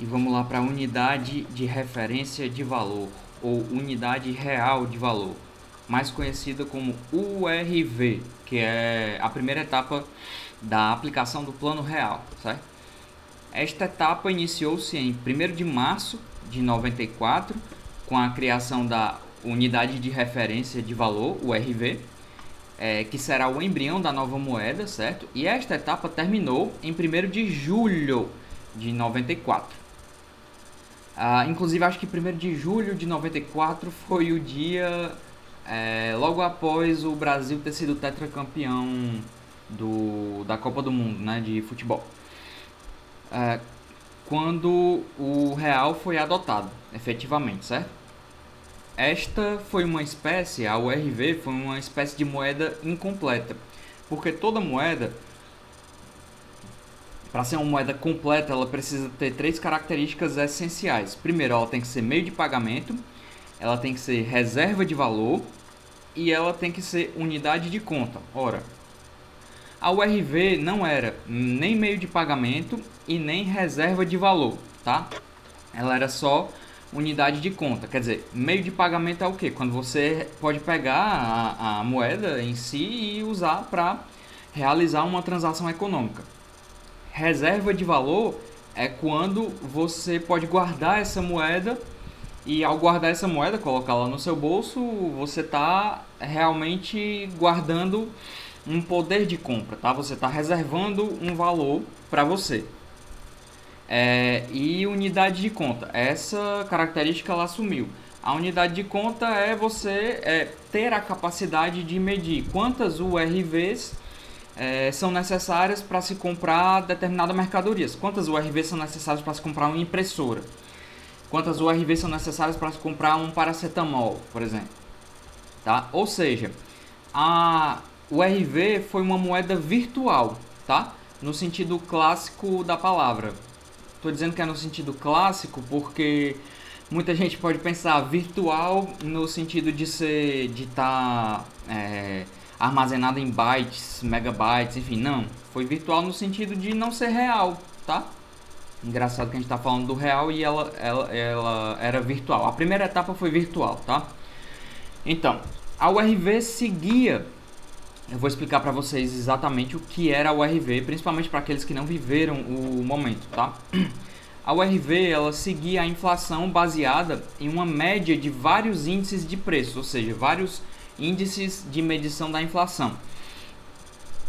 E vamos lá para a unidade de referência de valor, ou unidade real de valor, mais conhecida como URV, que é a primeira etapa da aplicação do Plano Real, certo? Esta etapa iniciou-se em 1º de março de 94, com a criação da Unidade de Referência de Valor, URV, que será o embrião da nova moeda, certo? E esta etapa terminou em 1º de julho de 94. Inclusive, acho que 1º de julho de 94 foi o dia logo após o Brasil ter sido tetracampeão da Copa do Mundo, né, de futebol. Quando o real foi adotado, efetivamente, certo? Esta foi uma espécie, a URV foi uma espécie de moeda incompleta, porque toda moeda, para ser uma moeda completa, ela precisa ter 3 características essenciais. Primeiro, ela tem que ser meio de pagamento, ela tem que ser reserva de valor e ela tem que ser unidade de conta. Ora, a URV não era nem meio de pagamento e nem reserva de valor, tá? Ela era só unidade de conta. Quer dizer, meio de pagamento é o quê? Quando você pode pegar a moeda em si e usar para realizar uma transação econômica. Reserva de valor é quando você pode guardar essa moeda e ao guardar essa moeda, colocá-la no seu bolso, você está realmente guardando um poder de compra, tá? Você está reservando um valor para você. E unidade de conta, essa característica ela assumiu. A unidade de conta é você ter a capacidade de medir quantas URVs são necessárias para se comprar determinada mercadoria. Quantas URVs são necessárias para se comprar uma impressora? Quantas URVs são necessárias para se comprar um paracetamol, por exemplo? Tá? Ou seja, a URV foi uma moeda virtual, tá? No sentido clássico da palavra. Estou dizendo que é no sentido clássico porque muita gente pode pensar virtual no sentido de estar armazenada em bytes, megabytes, enfim, não. Foi virtual no sentido de não ser real, tá? Engraçado que a gente está falando do real e ela era virtual. A primeira etapa foi virtual, tá? Então, a URV seguia. Eu vou explicar para vocês exatamente o que era a URV, principalmente para aqueles que não viveram o momento, tá? A URV ela seguia a inflação baseada em uma média de vários índices de preços, ou seja, vários índices de medição da inflação.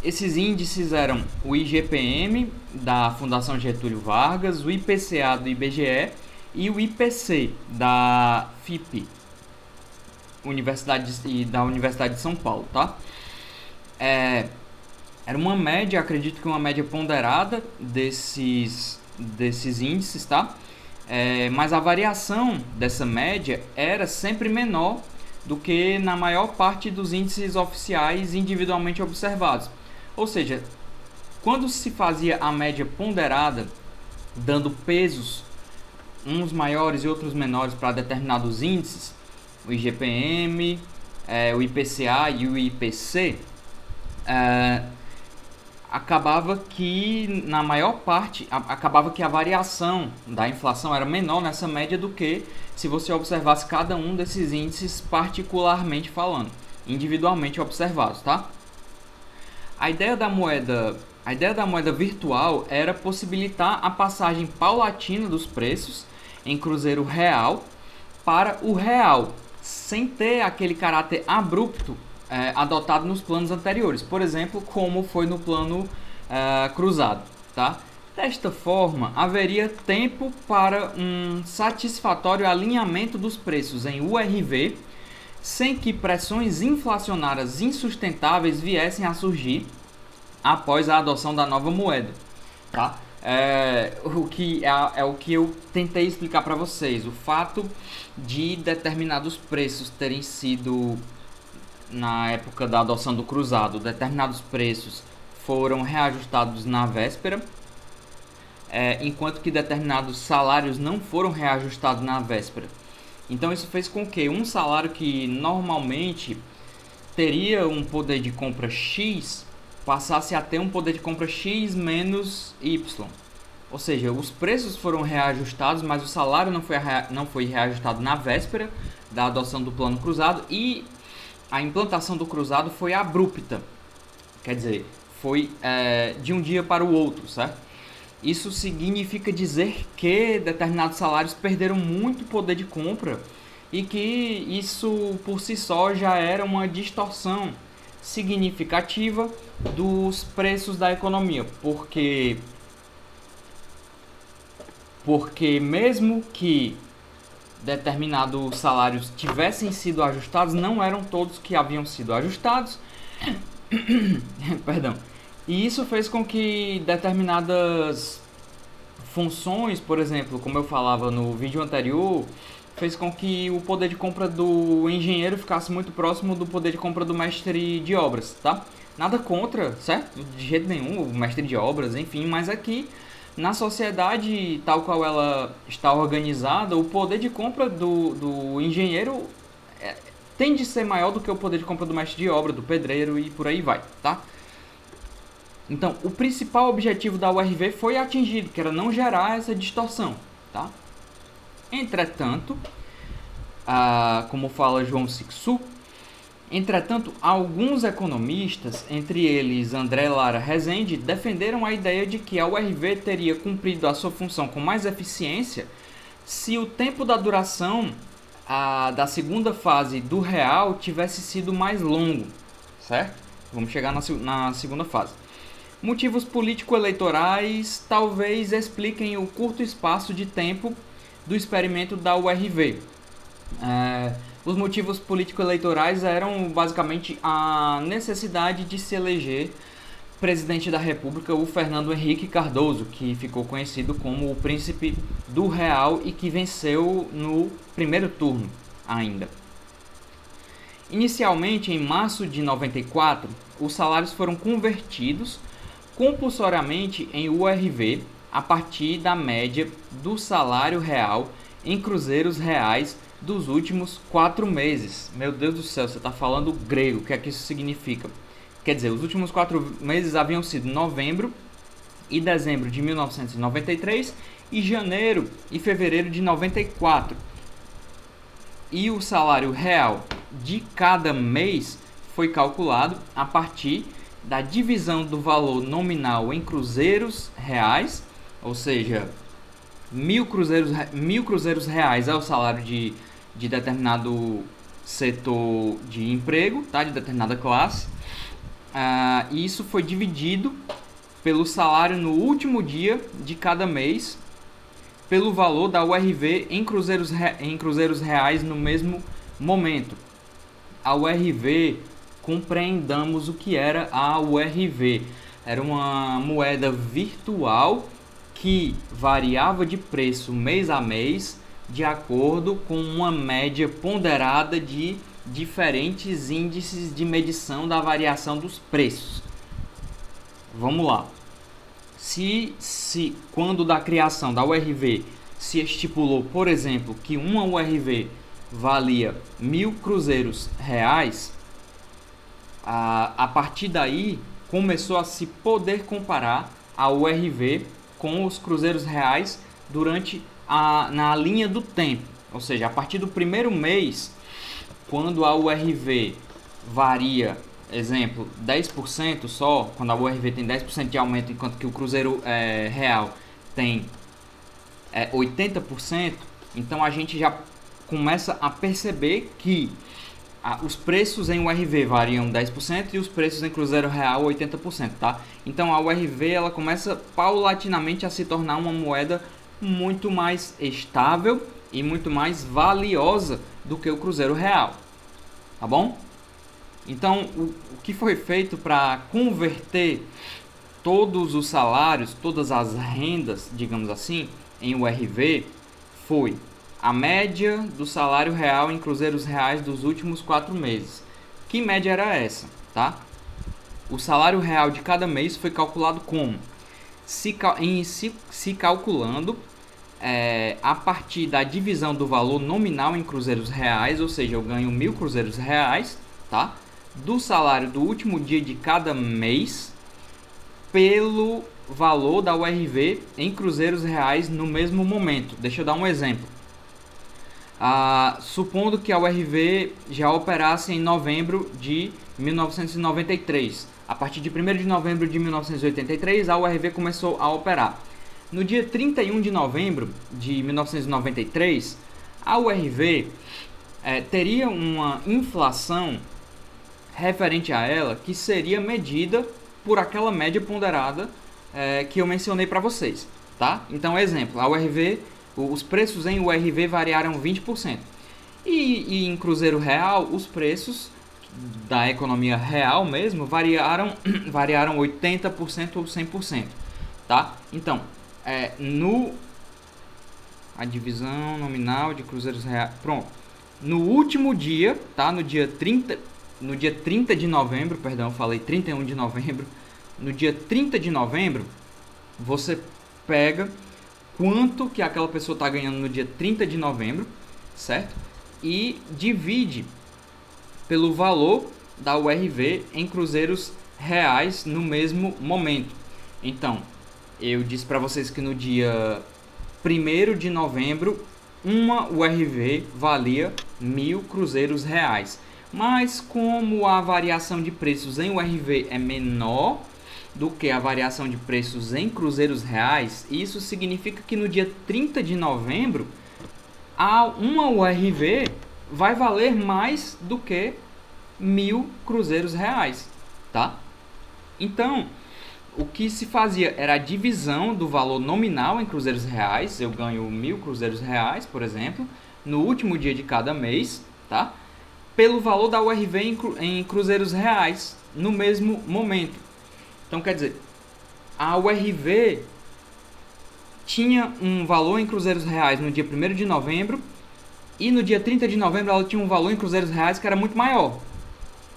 Esses índices eram o IGPM da Fundação Getúlio Vargas, o IPCA do IBGE e o IPC da FIPE, da Universidade de São Paulo, tá? Era uma média, acredito que uma média ponderada desses índices, tá? Mas a variação dessa média era sempre menor do que na maior parte dos índices oficiais individualmente observados. Ou seja, quando se fazia a média ponderada, dando pesos, uns maiores e outros menores para determinados índices, o IGPM, o IPCA e o IPC, acabava que na maior parte, acabava que a variação da inflação era menor nessa média do que se você observasse cada um desses índices particularmente falando, individualmente observados, tá? A ideia da moeda virtual era possibilitar a passagem paulatina dos preços em cruzeiro real para o real, sem ter aquele caráter abrupto adotado nos planos anteriores, por exemplo, como foi no plano cruzado, tá? Desta forma, haveria tempo para um satisfatório alinhamento dos preços em URV, sem que pressões inflacionárias insustentáveis viessem a surgir após a adoção da nova moeda, tá? O que eu tentei explicar para vocês, o fato de determinados preços terem sido, na época da adoção do cruzado, determinados preços foram reajustados na véspera, enquanto que determinados salários não foram reajustados na véspera. Então isso fez com que um salário que normalmente teria um poder de compra X passasse a ter um poder de compra X menos Y, ou seja, os preços foram reajustados, mas o salário não foi reajustado na véspera da adoção do plano cruzado, e a implantação do cruzado foi abrupta, quer dizer, foi de um dia para o outro, certo? Isso significa dizer que determinados salários perderam muito poder de compra e que isso por si só já era uma distorção significativa dos preços da economia, porque mesmo que determinados salários tivessem sido ajustados, não eram todos que haviam sido ajustados. Perdão. E isso fez com que determinadas funções, por exemplo, como eu falava no vídeo anterior, fez com que o poder de compra do engenheiro ficasse muito próximo do poder de compra do mestre de obras, tá? Nada contra, certo? De jeito nenhum, o mestre de obras, enfim, mas aqui na sociedade tal qual ela está organizada, o poder de compra do engenheiro tende a ser maior do que o poder de compra do mestre de obra, do pedreiro e por aí vai, tá? Então, o principal objetivo da URV foi atingido, que era não gerar essa distorção, tá? Entretanto, como fala João Sixu, alguns economistas, entre eles André Lara Rezende, defenderam a ideia de que a URV teria cumprido a sua função com mais eficiência se o tempo da duração da segunda fase do real tivesse sido mais longo, certo? Vamos chegar na segunda fase. Motivos político-eleitorais talvez expliquem o curto espaço de tempo do experimento da URV. Os motivos político-eleitorais eram basicamente a necessidade de se eleger presidente da República, o Fernando Henrique Cardoso, que ficou conhecido como o príncipe do real e que venceu no primeiro turno ainda. Inicialmente, em março de 94, os salários foram convertidos compulsoriamente em URV a partir da média do salário real em cruzeiros reais dos últimos 4 meses. Meu Deus do céu, você está falando grego, o que é que isso significa? Quer dizer, os últimos 4 meses haviam sido novembro e dezembro de 1993 e janeiro e fevereiro de 94. E o salário real de cada mês foi calculado a partir da divisão do valor nominal em cruzeiros reais, ou seja, 1.000 cruzeiros reais é o salário de determinado setor de emprego, tá? De determinada classe. E isso foi dividido pelo salário no último dia de cada mês, pelo valor da URV em cruzeiros reais no mesmo momento. A URV, compreendamos o que era a URV. Era uma moeda virtual que variava de preço mês a mês de acordo com uma média ponderada de diferentes índices de medição da variação dos preços. Vamos lá. Se quando da criação da URV se estipulou, por exemplo, que uma URV valia 1.000 cruzeiros reais, a partir daí começou a se poder comparar a URV com os cruzeiros reais na linha do tempo. Ou seja, a partir do primeiro mês, quando a URV varia, exemplo, 10% só, quando a URV tem 10% de aumento, enquanto que o cruzeiro real tem 80%, então a gente já começa a perceber que os preços em URV variam 10% e os preços em cruzeiro real 80%, tá? Então a URV ela começa paulatinamente a se tornar uma moeda muito mais estável e muito mais valiosa do que o cruzeiro real, tá bom? Então o que foi feito para converter todos os salários, todas as rendas, digamos assim, em URV foi a média do salário real em cruzeiros reais dos últimos 4 meses. Que média era essa, tá? O salário real de cada mês foi calculado como? Se calculando a partir da divisão do valor nominal em cruzeiros reais, ou seja, eu ganho 1.000 cruzeiros reais, tá? Do salário do último dia de cada mês pelo valor da URV em cruzeiros reais no mesmo momento. Deixa eu dar um exemplo. Supondo que a URV já operasse em novembro de 1993. A partir de 1º de novembro de 1983, a URV começou a operar. No dia 31 de novembro de 1993, a URV teria uma inflação referente a ela que seria medida por aquela média ponderada que eu mencionei para vocês, tá? Então, exemplo, a URV, os preços em URV variaram 20%. E em cruzeiro real, os preços da economia real mesmo variaram 80% ou 100%, tá? Então, a divisão nominal de cruzeiros reais, pronto. No último dia, tá? No dia 30 de novembro, perdão, eu falei 31 de novembro. No dia 30 de novembro, você pega quanto que aquela pessoa está ganhando no dia 30 de novembro, certo? E divide pelo valor da URV em cruzeiros reais no mesmo momento. Então, eu disse para vocês que no dia 1º de novembro, uma URV valia 1.000 cruzeiros reais. Mas como a variação de preços em URV é menor do que a variação de preços em cruzeiros reais, isso significa que no dia 30 de novembro, uma URV vai valer mais do que 1.000 cruzeiros reais, tá? Então, o que se fazia era a divisão do valor nominal em cruzeiros reais. Eu ganho 1.000 cruzeiros reais, por exemplo, no último dia de cada mês, tá? Pelo valor da URV em cruzeiros reais no mesmo momento. Então, quer dizer, a URV tinha um valor em cruzeiros reais no dia 1º de novembro e no dia 30 de novembro ela tinha um valor em cruzeiros reais que era muito maior,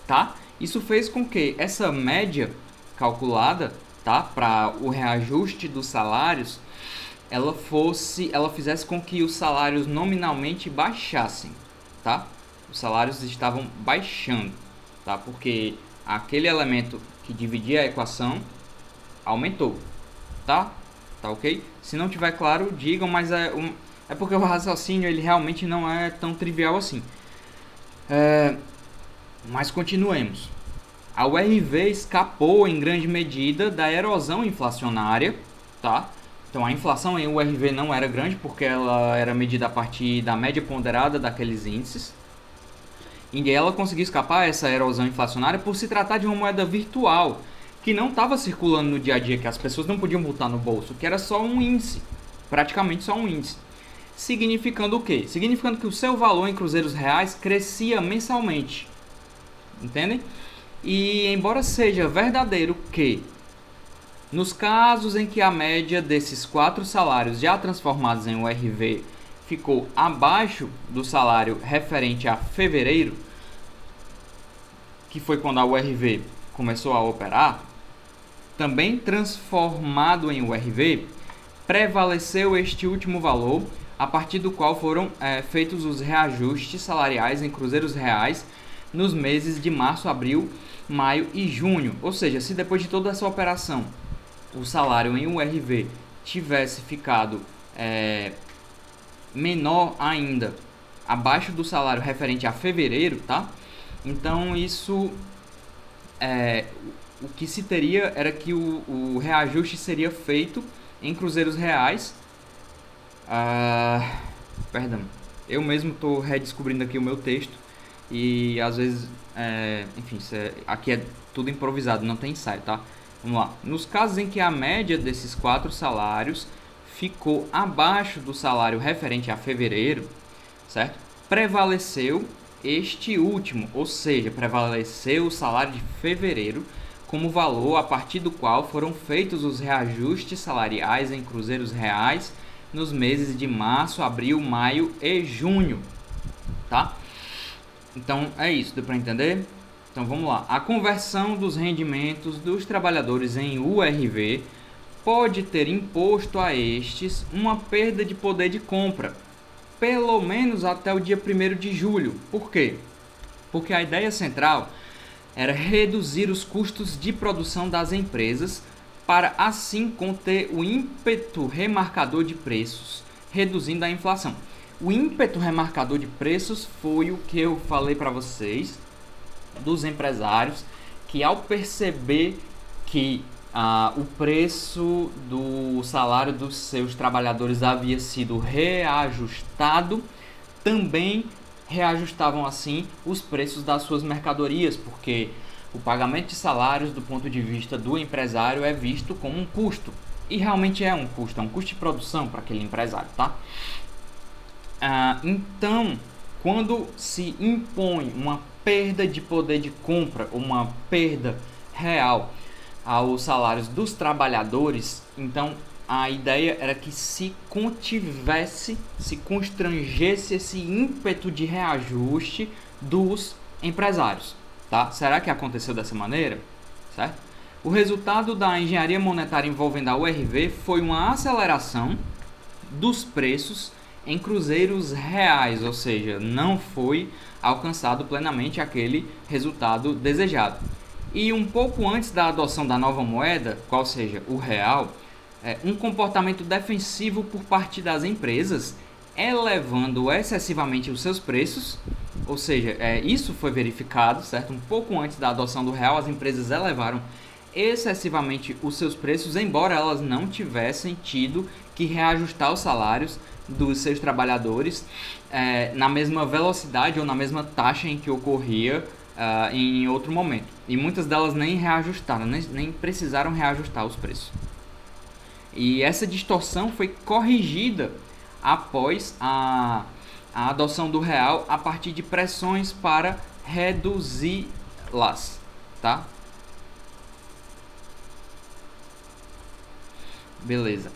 tá? Isso fez com que essa média calculada, tá, para o reajuste dos salários, ela fizesse com que os salários nominalmente baixassem, tá? Os salários estavam baixando, tá? Porque aquele elemento que dividia a equação aumentou, tá? Tá ok? Se não tiver claro, digam, mas é porque o raciocínio ele realmente não é tão trivial assim. Mas continuemos. A URV escapou em grande medida da erosão inflacionária, tá? Então a inflação em URV não era grande porque ela era medida a partir da média ponderada daqueles índices. E ela conseguiu escapar essa erosão inflacionária por se tratar de uma moeda virtual que não estava circulando no dia a dia, que as pessoas não podiam botar no bolso, que era só um índice, praticamente só um índice. Significando o quê? Significando que o seu valor em cruzeiros reais crescia mensalmente. Entendem? E embora seja verdadeiro que, nos casos em que a média desses 4 salários já transformados em URV ficou abaixo do salário referente a fevereiro, que foi quando a URV começou a operar, também transformado em URV, prevaleceu este último valor, a partir do qual foram feitos os reajustes salariais em cruzeiros reais nos meses de março, abril, maio e junho. Ou seja, se depois de toda essa operação o salário em URV tivesse ficado menor ainda, abaixo do salário referente a fevereiro, tá? Então isso o que se teria era que o reajuste seria feito em cruzeiros reais. Perdão, eu mesmo estou redescobrindo aqui o meu texto e às vezes, enfim, aqui é tudo improvisado, não tem ensaio, tá? Vamos lá. Nos casos em que a média desses 4 salários ficou abaixo do salário referente a fevereiro, certo? Prevaleceu este último, ou seja, prevaleceu o salário de fevereiro como valor a partir do qual foram feitos os reajustes salariais em cruzeiros reais nos meses de março, abril, maio e junho, tá? Então é isso, deu para entender? Então vamos lá. A conversão dos rendimentos dos trabalhadores em URV pode ter imposto a estes uma perda de poder de compra, pelo menos até o dia 1º de julho. Por quê? Porque a ideia central era reduzir os custos de produção das empresas para assim conter o ímpeto remarcador de preços, reduzindo a inflação. O ímpeto remarcador de preços foi o que eu falei para vocês, dos empresários, que ao perceber que o preço do salário dos seus trabalhadores havia sido reajustado, também reajustavam assim os preços das suas mercadorias, porque o pagamento de salários do ponto de vista do empresário é visto como um custo, e realmente é um custo de produção para aquele empresário, tá? Então, quando se impõe uma perda de poder de compra, uma perda real aos salários dos trabalhadores, então a ideia era que se contivesse, se constrangesse esse ímpeto de reajuste dos empresários, tá? Será que aconteceu dessa maneira? Certo? O resultado da engenharia monetária envolvendo a URV foi uma aceleração dos preços em cruzeiros reais, ou seja, não foi alcançado plenamente aquele resultado desejado. E um pouco antes da adoção da nova moeda, qual seja o real, um comportamento defensivo por parte das empresas, elevando excessivamente os seus preços, ou seja, isso foi verificado, certo? Um pouco antes da adoção do real, as empresas elevaram excessivamente os seus preços, embora elas não tivessem tido que reajustar os salários dos seus trabalhadores na mesma velocidade ou na mesma taxa em que ocorria em outro momento. E muitas delas nem reajustaram, nem precisaram reajustar os preços. E essa distorção foi corrigida após a adoção do real a partir de pressões para reduzi-las, tá? Beleza.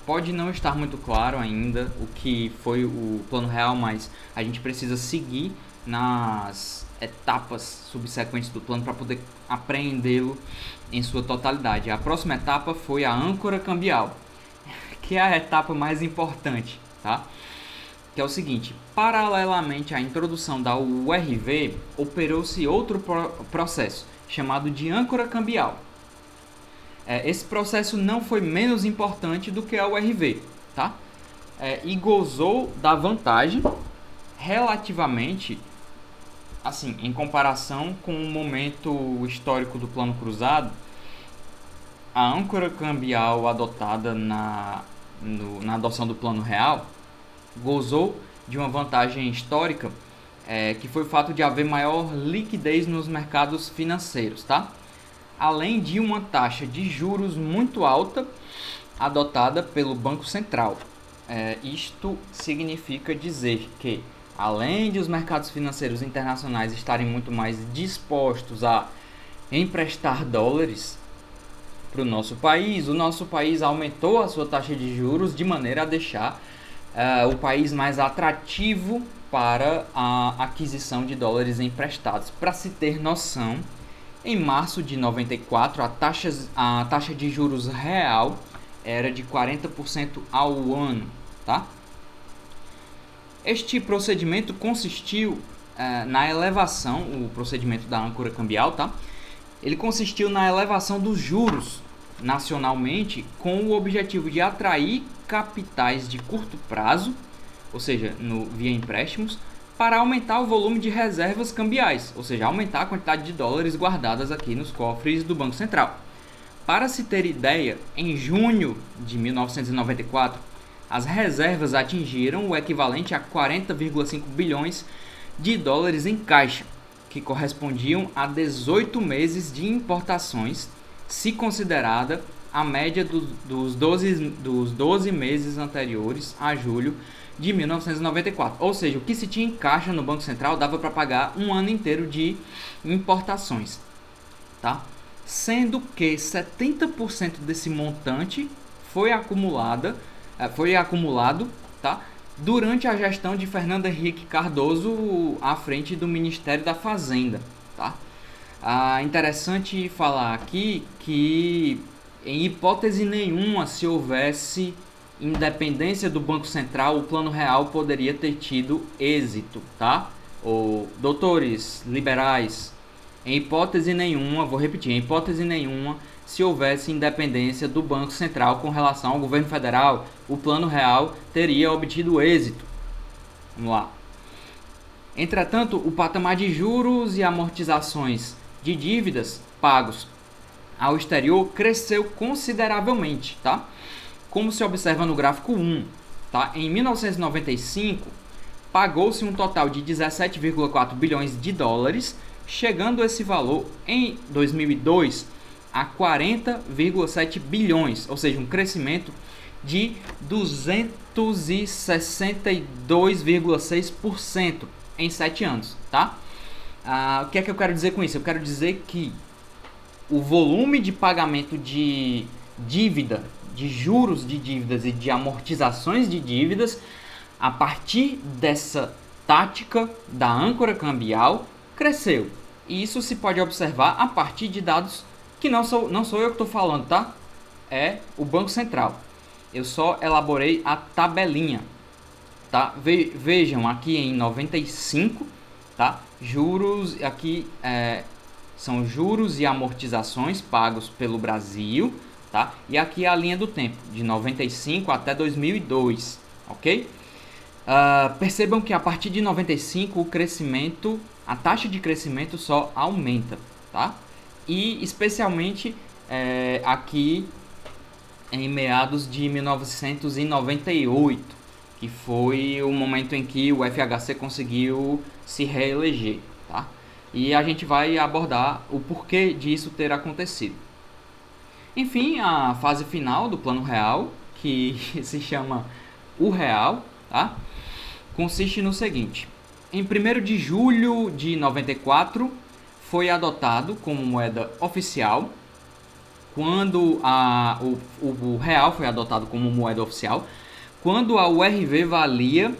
Pode não estar muito claro ainda o que foi o plano real, mas a gente precisa seguir nas etapas subsequentes do plano para poder apreendê-lo em sua totalidade. A próxima etapa foi a âncora cambial, que é a etapa mais importante, tá? Que é o seguinte: paralelamente à introdução da URV, operou-se outro processo chamado de âncora cambial. Esse processo não foi menos importante do que a URV, tá? E gozou da vantagem relativamente, assim, em comparação com o momento histórico do plano cruzado. A âncora cambial adotada na adoção do plano real gozou de uma vantagem histórica, que foi o fato de haver maior liquidez nos mercados financeiros, tá? Além de uma taxa de juros muito alta adotada pelo Banco Central. Isto significa dizer que, além de os mercados financeiros internacionais estarem muito mais dispostos a emprestar dólares para o nosso país aumentou a sua taxa de juros de maneira a deixar o país mais atrativo para a aquisição de dólares emprestados. Para se ter noção, em março de 94, a taxa de juros real era de 40% ao ano, tá? Este procedimento consistiu na elevação, o procedimento da âncora cambial, tá? Ele consistiu na elevação dos juros nacionalmente com o objetivo de atrair capitais de curto prazo, ou seja, via empréstimos, para aumentar o volume de reservas cambiais, ou seja, aumentar a quantidade de dólares guardadas aqui nos cofres do Banco Central. Para se ter ideia, em junho de 1994, as reservas atingiram o equivalente a 40,5 bilhões de dólares em caixa, que correspondiam a 18 meses de importações, se considerada a média dos 12 meses anteriores a julho de 1994. Ou seja, o que se tinha em caixa no Banco Central dava para pagar um ano inteiro de importações, tá? Sendo que 70% desse montante foi acumulado, tá? Durante a gestão de Fernando Henrique Cardoso à frente do Ministério da Fazenda, tá? Interessante falar aqui que, em hipótese nenhuma, se houvesse independência do Banco Central, o plano real poderia ter tido êxito, tá? Doutores liberais, Em hipótese nenhuma, vou repetir, em hipótese nenhuma, se houvesse independência do Banco Central com relação ao governo federal, o Plano Real teria obtido êxito. Vamos lá. Entretanto, o patamar de juros e amortizações de dívidas pagos ao exterior cresceu consideravelmente, tá? Como se observa no gráfico 1, tá? Em 1995, pagou-se um total de 17,4 bilhões de dólares, chegando esse valor em 2002 a 40,7 bilhões, ou seja, um crescimento de 262,6% em 7 anos, tá? O que é que eu quero dizer com isso? Eu quero dizer que o volume de pagamento de dívida, de juros de dívidas e de amortizações de dívidas, a partir dessa tática da âncora cambial, cresceu. E isso se pode observar a partir de dados que não sou eu que estou falando, tá? É o Banco Central. Eu só elaborei a tabelinha, tá? Vejam aqui em 95, tá? Juros, aqui são juros e amortizações pagos pelo Brasil, tá? E aqui é a linha do tempo, de 95 até 2002, ok? Percebam que a partir de 95 o crescimento, a taxa de crescimento só aumenta, tá? E especialmente aqui em meados de 1998, que foi o momento em que o FHC conseguiu se reeleger, tá? E a gente vai abordar o porquê disso ter acontecido. Enfim, a fase final do Plano Real, que se chama o Real, tá? Consiste no seguinte: em 1º de julho de 94 foi adotado como moeda oficial. Quando o real foi adotado como moeda oficial, quando a URV valia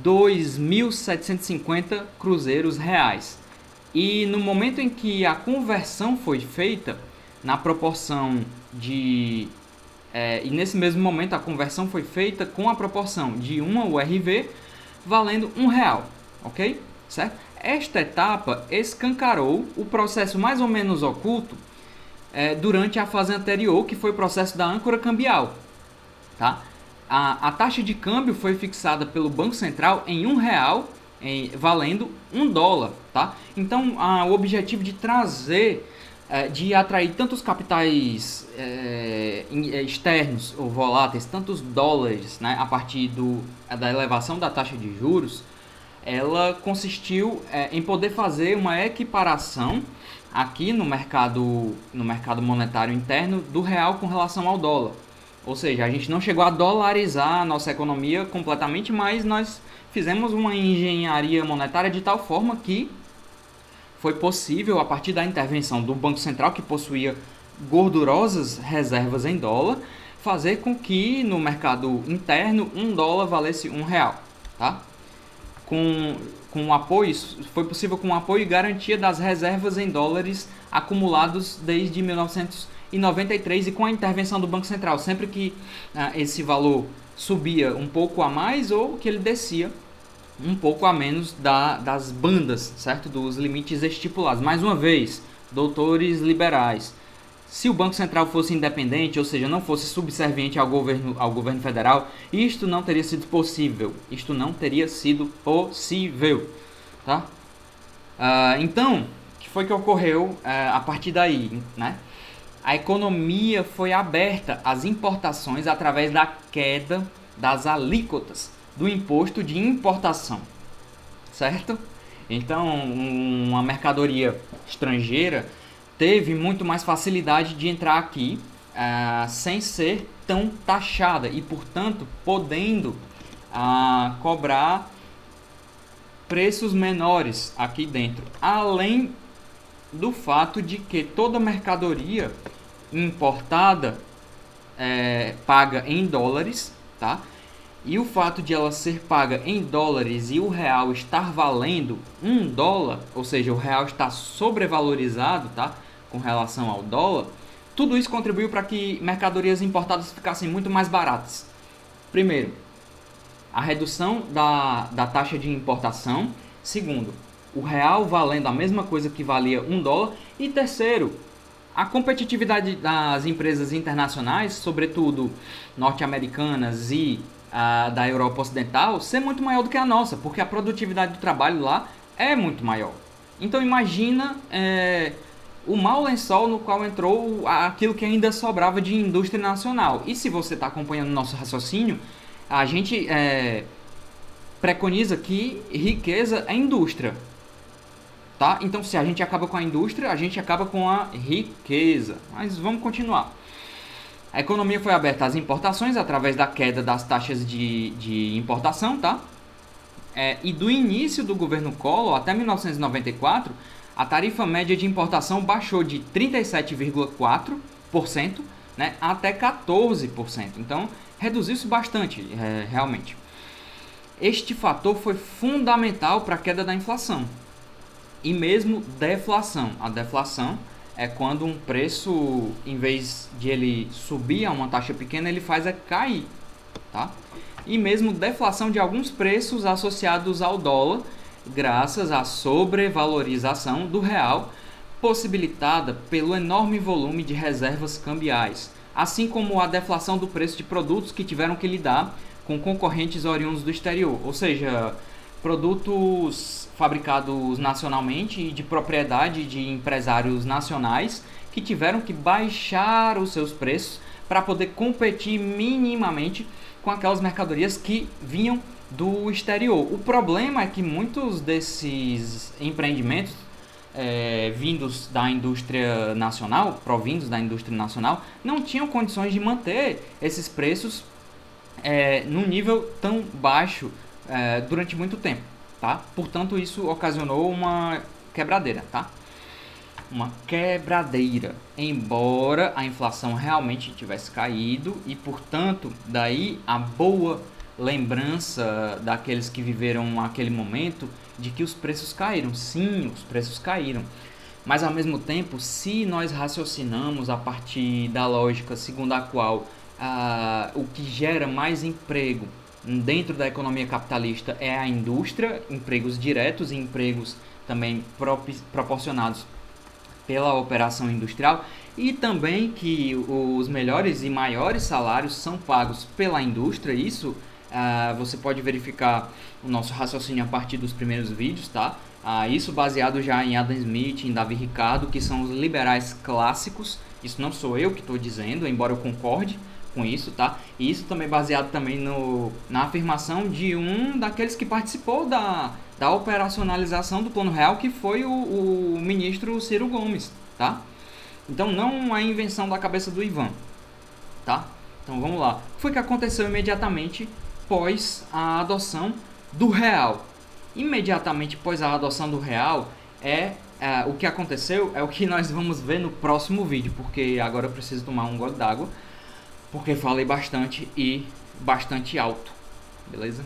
2.750 cruzeiros reais. E no momento em que a conversão foi feita, na proporção de... e nesse mesmo momento a conversão foi feita com a proporção de uma URV valendo R$1, ok? Certo? Esta etapa escancarou o processo mais ou menos oculto durante a fase anterior, que foi o processo da âncora cambial, tá? A taxa de câmbio foi fixada pelo Banco Central em R$1, valendo $1, tá? Então, o objetivo de trazer, de atrair tantos capitais externos ou voláteis, tantos dólares, né, a partir da elevação da taxa de juros, ela consistiu em poder fazer uma equiparação aqui no mercado monetário interno do real com relação ao dólar. Ou seja, a gente não chegou a dolarizar a nossa economia completamente, mas nós fizemos uma engenharia monetária de tal forma que foi possível, a partir da intervenção do Banco Central, que possuía gordurosas reservas em dólar, fazer com que no mercado interno $1 valesse R$1, tá? Com apoio, foi possível com o apoio e garantia das reservas em dólares acumulados desde 1993 e com a intervenção do Banco Central, sempre que esse valor subia um pouco a mais ou que ele descia um pouco a menos das bandas, certo? Dos limites estipulados. Mais uma vez, doutores liberais, se o Banco Central fosse independente, ou seja, não fosse subserviente ao governo federal, isto não teria sido possível. Isto não teria sido possível, tá? Então, o que foi que ocorreu a partir daí, né? A economia foi aberta às importações através da queda das alíquotas do imposto de importação, certo? Então, uma mercadoria estrangeira teve muito mais facilidade de entrar aqui sem ser tão taxada e, portanto, podendo cobrar preços menores aqui dentro. Além do fato de que toda mercadoria importada paga em dólares, tá? E o fato de ela ser paga em dólares e o real estar valendo $1, ou seja, o real está sobrevalorizado, tá? Com relação ao dólar, tudo isso contribuiu para que mercadorias importadas ficassem muito mais baratas. Primeiro, a redução da taxa de importação. Segundo, o real valendo a mesma coisa que valia $1. E terceiro, a competitividade das empresas internacionais, sobretudo norte-americanas e da Europa Ocidental, ser muito maior do que a nossa, porque a produtividade do trabalho lá é muito maior. Então imagina o mau lençol no qual entrou aquilo que ainda sobrava de indústria nacional. E se você está acompanhando o nosso raciocínio, a gente preconiza que riqueza é indústria. Tá? Então, se a gente acaba com a indústria, a gente acaba com a riqueza. Mas vamos continuar. A economia foi aberta às importações através da queda das taxas de importação, tá? E do início do governo Collor até 1994, a tarifa média de importação baixou de 37,4%, né, até 14%. Então, reduziu-se bastante, realmente. Este fator foi fundamental para a queda da inflação e mesmo deflação. A deflação é quando um preço, em vez de ele subir a uma taxa pequena, ele faz cair, tá? E mesmo deflação de alguns preços associados ao dólar, graças à sobrevalorização do real, possibilitada pelo enorme volume de reservas cambiais, assim como a deflação do preço de produtos que tiveram que lidar com concorrentes oriundos do exterior, ou seja, produtos fabricados nacionalmente e de propriedade de empresários nacionais que tiveram que baixar os seus preços para poder competir minimamente com aquelas mercadorias que vinham do exterior. O problema é que muitos desses empreendimentos vindos da indústria nacional, provindos da indústria nacional, não tinham condições de manter esses preços num nível tão baixo durante muito tempo, tá? Portanto, isso ocasionou uma quebradeira, tá? Uma quebradeira, embora a inflação realmente tivesse caído e, portanto, daí a boa lembrança daqueles que viveram aquele momento de que os preços caíram. Sim, os preços caíram. Mas, ao mesmo tempo, se nós raciocinamos a partir da lógica segundo a qual o que gera mais emprego dentro da economia capitalista é a indústria, empregos diretos e empregos também proporcionados pela operação industrial, e também que os melhores e maiores salários são pagos pela indústria. Isso você pode verificar o nosso raciocínio a partir dos primeiros vídeos, tá? Isso baseado já em Adam Smith, em Davi Ricardo, que são os liberais clássicos. Isso não sou eu que estou dizendo, embora eu concorde com isso, tá? E isso também baseado também na afirmação de um daqueles que participou da operacionalização do Plano Real, que foi o ministro Ciro Gomes, tá? Então não é invenção da cabeça do Ivan, tá? Então vamos lá. O que foi que aconteceu imediatamente pós a adoção do real? Imediatamente após a adoção do real, o que aconteceu é o que nós vamos ver no próximo vídeo, porque agora eu preciso tomar um gole d'água, porque falei bastante e bastante alto, beleza?